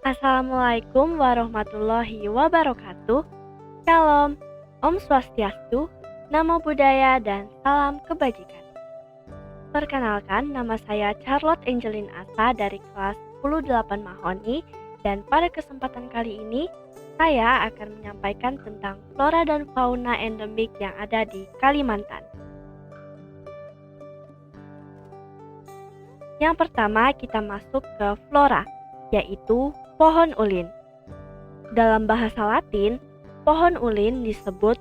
Assalamualaikum warahmatullahi wabarakatuh. Shalom, Om Swastiastu, Namo Buddhaya, dan salam kebajikan. Perkenalkan, nama saya Charlotte Angelin Asa dari kelas 10-8 Mahoni, dan pada kesempatan kali ini saya akan menyampaikan tentang flora dan fauna endemik yang ada di Kalimantan. Yang pertama kita masuk ke flora, yaitu pohon ulin. Dalam bahasa Latin, pohon ulin disebut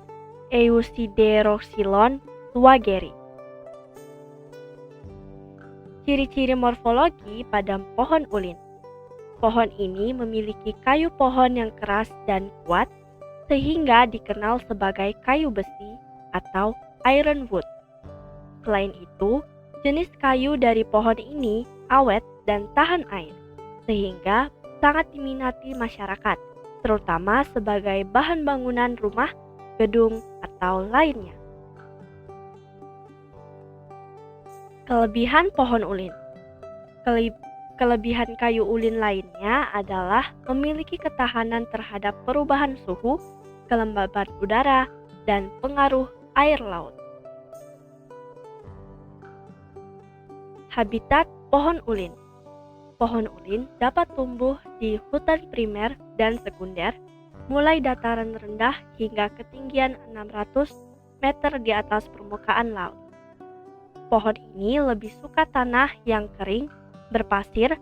Euthideroxylon swageri. Ciri-ciri morfologi pada pohon ulin. Pohon ini memiliki kayu pohon yang keras dan kuat sehingga dikenal sebagai kayu besi atau iron wood. Selain itu, jenis kayu dari pohon ini awet dan tahan air, sehingga sangat diminati masyarakat, terutama sebagai bahan bangunan rumah, gedung, atau lainnya. Kelebihan pohon ulin. Kelebihan kayu ulin lainnya adalah memiliki ketahanan terhadap perubahan suhu, kelembaban udara, dan pengaruh air laut. Habitat pohon ulin. Pohon ulin dapat tumbuh di hutan primer dan sekunder, mulai dataran rendah hingga ketinggian 600 meter di atas permukaan laut. Pohon ini lebih suka tanah yang kering, berpasir,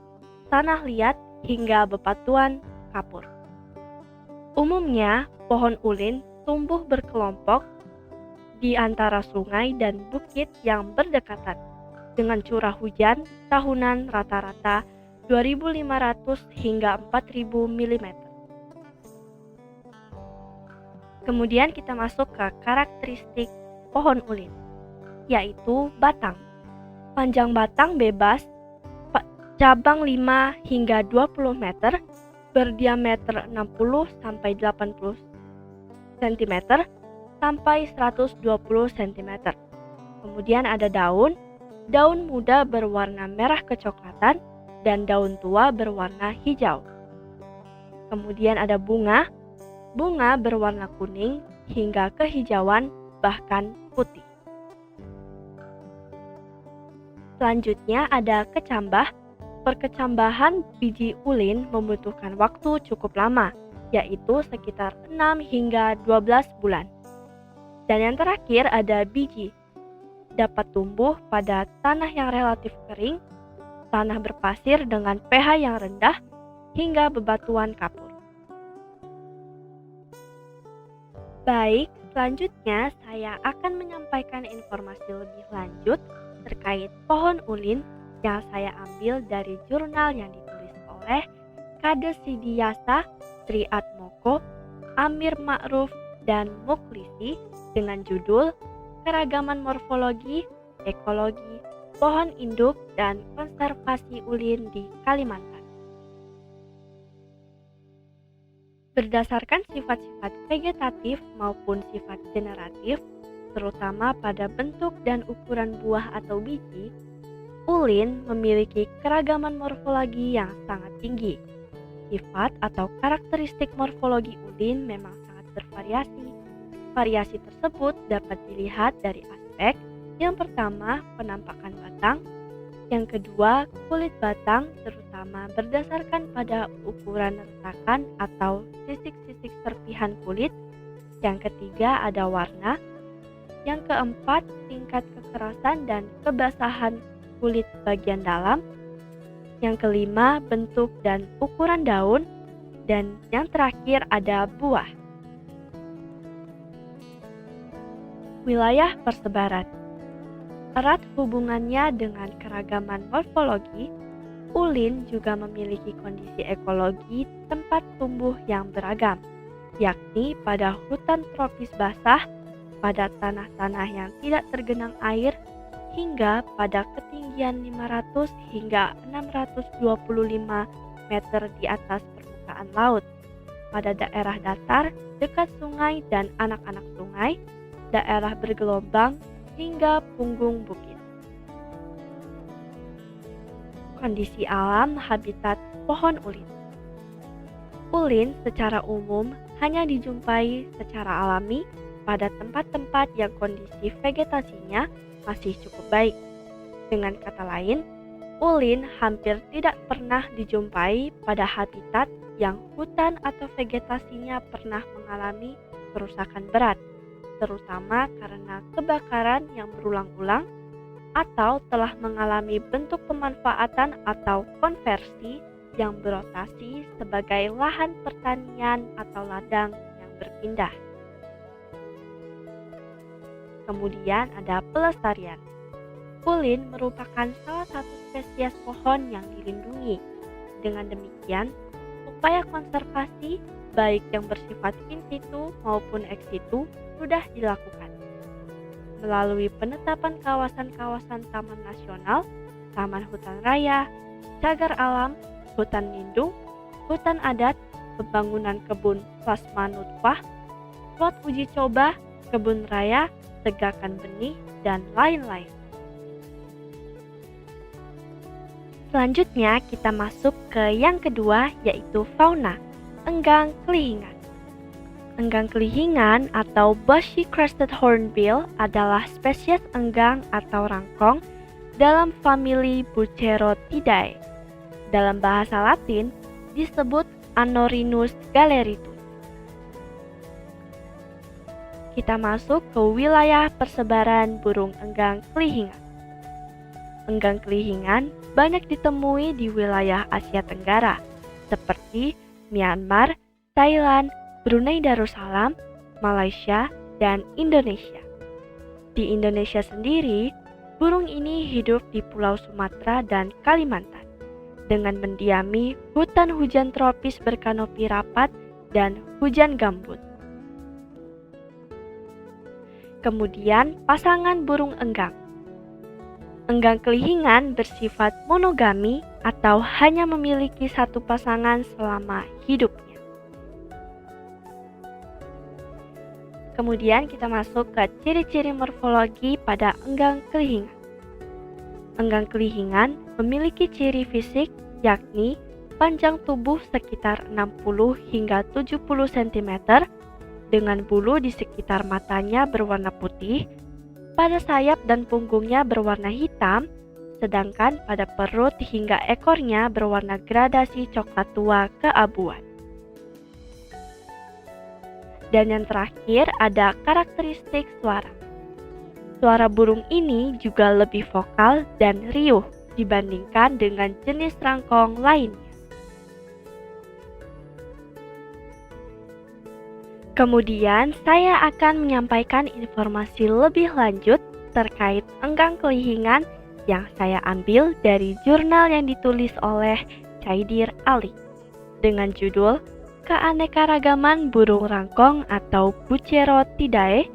tanah liat, hingga bebatuan kapur. Umumnya, pohon ulin tumbuh berkelompok di antara sungai dan bukit yang berdekatan, dengan curah hujan tahunan rata-rata 2.500 hingga 4.000 mm. Kemudian kita masuk ke karakteristik pohon ulin, yaitu batang. Panjang batang bebas, cabang 5 hingga 20 meter, berdiameter 60 sampai 80 cm sampai 120 cm. Kemudian ada daun muda berwarna merah kecoklatan dan daun tua berwarna hijau. Kemudian ada bunga berwarna kuning hingga kehijauan bahkan putih. Selanjutnya ada kecambah. Perkecambahan biji ulin membutuhkan waktu cukup lama, yaitu sekitar 6 hingga 12 bulan. Dan yang terakhir ada biji. Dapat tumbuh pada tanah yang relatif kering, tanah berpasir dengan pH yang rendah, hingga bebatuan kapur. Baik, selanjutnya saya akan menyampaikan informasi lebih lanjut terkait pohon ulin yang saya ambil dari jurnal yang ditulis oleh Kade Sidiasa, Triatmoko, Amir Ma'ruf, dan Mukhlisi dengan judul Keragaman Morfologi, Ekologi, Pohon Induk, dan Konservasi Ulin di Kalimantan. Berdasarkan sifat-sifat vegetatif maupun sifat generatif, terutama pada bentuk dan ukuran buah atau biji, ulin memiliki keragaman morfologi yang sangat tinggi. Sifat atau karakteristik morfologi ulin memang sangat bervariasi. Variasi tersebut dapat dilihat dari aspek yang pertama, penampakan batang, yang kedua, kulit batang, terutama berdasarkan pada ukuran retakan atau sisik-sisik serpihan kulit, yang ketiga ada warna, yang keempat tingkat kekerasan dan kebasahan kulit bagian dalam, yang kelima bentuk dan ukuran daun, dan yang terakhir ada buah. Wilayah persebaran. Erat hubungannya dengan keragaman morfologi, ulin juga memiliki kondisi ekologi tempat tumbuh yang beragam, yakni pada hutan tropis basah, pada tanah-tanah yang tidak tergenang air, hingga pada ketinggian 500 hingga 625 meter di atas permukaan laut, pada daerah datar, dekat sungai dan anak-anak sungai, daerah bergelombang, hingga punggung bukit. Kondisi alam habitat pohon ulin. Ulin secara umum hanya dijumpai secara alami pada tempat-tempat yang kondisi vegetasinya masih cukup baik. Dengan kata lain, ulin hampir tidak pernah dijumpai pada habitat yang hutan atau vegetasinya pernah mengalami kerusakan berat, terutama karena kebakaran yang berulang-ulang atau telah mengalami bentuk pemanfaatan atau konversi yang berotasi sebagai lahan pertanian atau ladang yang berpindah. Kemudian ada pelestarian. Ulin merupakan salah satu spesies pohon yang dilindungi. Dengan demikian, upaya konservasi baik yang bersifat in situ maupun ex situ sudah dilakukan. Melalui penetapan kawasan-kawasan taman nasional, taman hutan raya, cagar alam, hutan lindung, hutan adat, pembangunan kebun plasma nutfah, slot uji coba, kebun raya, tegakan benih, dan lain-lain. Selanjutnya kita masuk ke yang kedua, yaitu fauna, enggang kelihingan. Enggang kelihingan atau bushy crested hornbill adalah spesies enggang atau rangkong dalam famili Bucerotidae. Dalam bahasa Latin disebut Anorhinus galeritus. Kita masuk ke wilayah persebaran burung enggang kelihingan. Enggang kelihingan banyak ditemui di wilayah Asia Tenggara, seperti Myanmar, Thailand, Brunei Darussalam, Malaysia, dan Indonesia. Di Indonesia sendiri, burung ini hidup di Pulau Sumatera dan Kalimantan, dengan mendiami hutan hujan tropis berkanopi rapat dan hujan gambut. Kemudian pasangan burung enggang. Enggang kelihingan bersifat monogami atau hanya memiliki satu pasangan selama hidupnya. Kemudian kita masuk ke ciri-ciri morfologi pada enggang kelihingan. Enggang kelihingan memiliki ciri fisik yakni panjang tubuh sekitar 60 hingga 70 cm dengan bulu di sekitar matanya berwarna putih, pada sayap dan punggungnya berwarna hitam, sedangkan pada perut hingga ekornya berwarna gradasi coklat tua keabuan. Dan yang terakhir ada karakteristik suara. Suara burung ini juga lebih vokal dan riuh dibandingkan dengan jenis rangkong lainnya. Kemudian saya akan menyampaikan informasi lebih lanjut terkait enggang kelihingan yang saya ambil dari jurnal yang ditulis oleh Chaidir Ali dengan judul Keanekaragaman Burung Rangkong atau Bucerotidae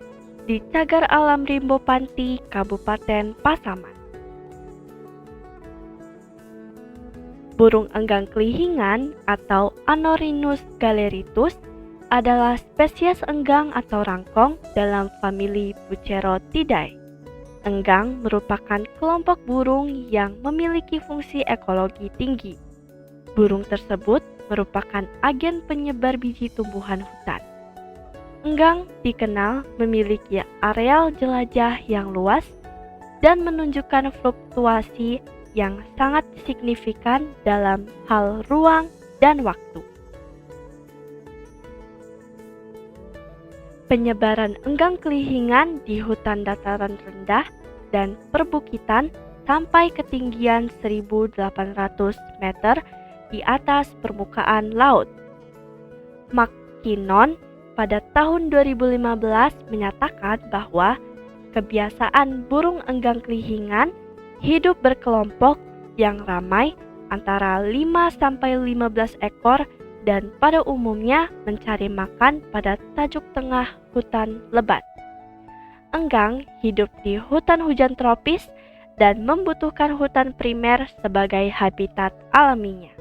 di Cagar Alam Rimbo Panti, Kabupaten Pasaman. Burung enggang kelihingan atau Anorhinus galeritus adalah spesies enggang atau rangkong dalam famili Bucerotidae. Enggang merupakan kelompok burung yang memiliki fungsi ekologi tinggi. Burung tersebut merupakan agen penyebar biji tumbuhan hutan. Enggang dikenal memiliki areal jelajah yang luas dan menunjukkan fluktuasi yang sangat signifikan dalam hal ruang dan waktu. Penyebaran enggang kelihingan di hutan dataran rendah dan perbukitan sampai ketinggian 1.800 meter di atas permukaan laut. McKinnon pada tahun 2015 menyatakan bahwa kebiasaan burung enggang kelihingan hidup berkelompok yang ramai antara 5-15 ekor dan pada umumnya mencari makan pada tajuk tengah hutan lebat. Enggang hidup di hutan hujan tropis dan membutuhkan hutan primer sebagai habitat alaminya.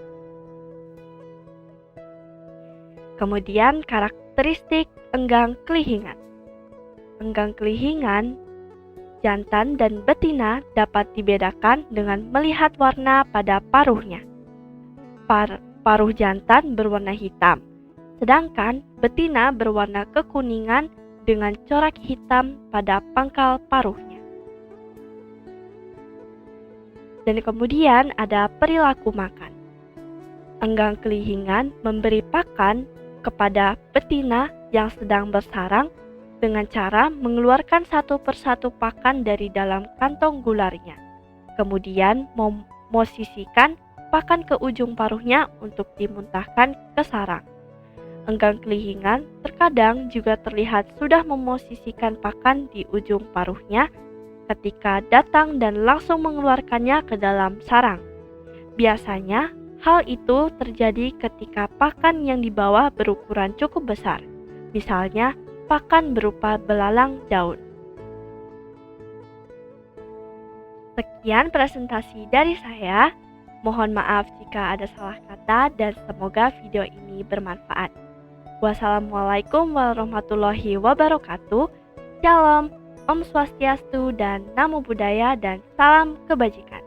Kemudian karakteristik enggang kelihingan. Enggang kelihingan, jantan dan betina dapat dibedakan dengan melihat warna pada paruhnya. paruh jantan berwarna hitam, sedangkan betina berwarna kekuningan dengan corak hitam pada pangkal paruhnya. Dan kemudian ada perilaku makan. Enggang kelihingan memberi pakan kepada betina yang sedang bersarang dengan cara mengeluarkan satu persatu pakan dari dalam kantong gularnya. Kemudian memosisikan pakan ke ujung paruhnya untuk dimuntahkan ke sarang. Enggang kelihingan terkadang juga terlihat sudah memosisikan pakan di ujung paruhnya ketika datang dan langsung mengeluarkannya ke dalam sarang. Biasanya, hal itu terjadi ketika pakan yang dibawa berukuran cukup besar, misalnya pakan berupa belalang daun. Sekian presentasi dari saya. Mohon maaf jika ada salah kata dan semoga video ini bermanfaat. Wassalamualaikum warahmatullahi wabarakatuh. Shalom, Om Swastiastu dan Namo Buddhaya dan salam kebajikan.